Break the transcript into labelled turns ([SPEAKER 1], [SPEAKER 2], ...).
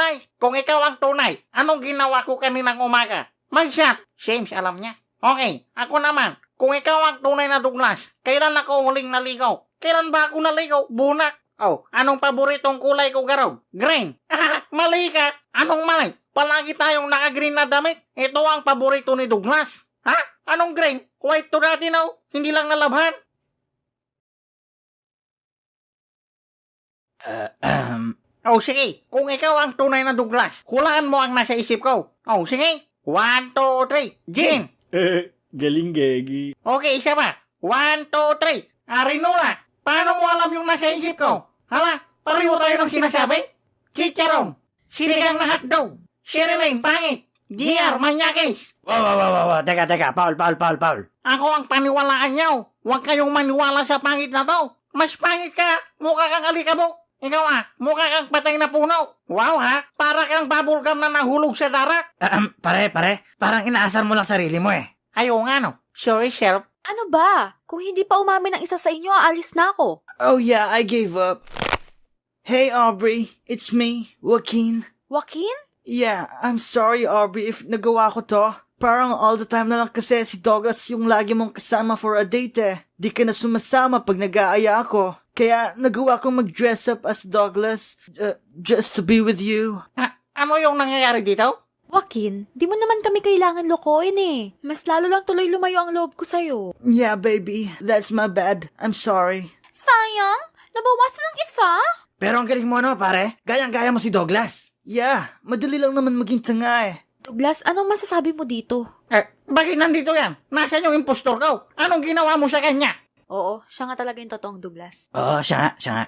[SPEAKER 1] Ay, kung ikaw ang tunay, anong ginawa ko kaninang umaga? Mag-shot. James, alam niya. Okay, ako naman. Kung ikaw ang tunay na Douglas, kailan ako huling naligaw? Kailan ba ako naligaw? Bunak. Oh, anong paboritong kulay ko, Garaw? Green. Mali ka. Anong mali? Palagi tayong naka-green na damit. Ito ang paborito ni Douglas. Ha? Anong green? White to dati now. Hindi lang nalabhan. Oh, sige. Kung ikaw ang tunay na Douglas, hulaan mo ang nasa isip ko. Oh, sige. 1, 2, 3. Gin.
[SPEAKER 2] Galing, Gegi.
[SPEAKER 1] Okay, isa pa. 1, 2, 3. Arinola. Paano mo alam yung nasa isip ko? Hala, pareho tayo ng sinasabi? Chicharon. Sinigang na hotdog. Sherilyn, pangit. DR, manyakis.
[SPEAKER 2] Wow. Teka. Paul.
[SPEAKER 1] Ako ang paniwalaan niyo. Huwag kayong maniwala sa pangit na to. Mas pangit ka. Mukha kang alikabok. Ikaw mukha kang patay na puno. Wow para kang bubblegum na nahulog sa darak.
[SPEAKER 2] Pare. Parang inaasar mo lang sarili mo eh.
[SPEAKER 1] Ayaw nga no. Sorry, self.
[SPEAKER 3] Ano ba? Kung hindi pa umamin ng isa sa inyo, aalis na ako.
[SPEAKER 2] Oh yeah, I gave up. Hey Aubrey, it's me, Joaquin.
[SPEAKER 3] Joaquin?
[SPEAKER 2] Yeah, I'm sorry Aubrey if nagawa ko to. Parang all the time na lang kasi si Douglas yung lagi mong kasama for a date eh. Di ka na sumasama pag nag-aaya ako. Kaya nagawa kong mag-dress up as Douglas just to be with you.
[SPEAKER 1] Ano yung nangyayari dito?
[SPEAKER 3] Joaquin, di mo naman kami kailangan lokohin eh. Mas lalo lang tuloy lumayo ang loob ko sa'yo.
[SPEAKER 2] Yeah baby, that's my bad. I'm sorry.
[SPEAKER 3] Sayang, nabawasan ng isa?
[SPEAKER 2] Pero ang galing mo pare. Gayang-gaya mo si Douglas. Yeah, madali lang naman maging tanga eh.
[SPEAKER 3] Douglas, anong masasabi mo dito?
[SPEAKER 1] Bakit nandito yan? Nasaan yung impostor ko? Anong ginawa mo sa kanya?
[SPEAKER 3] Oo, siya nga talaga yung totoong Douglas.
[SPEAKER 2] Oo, siya nga.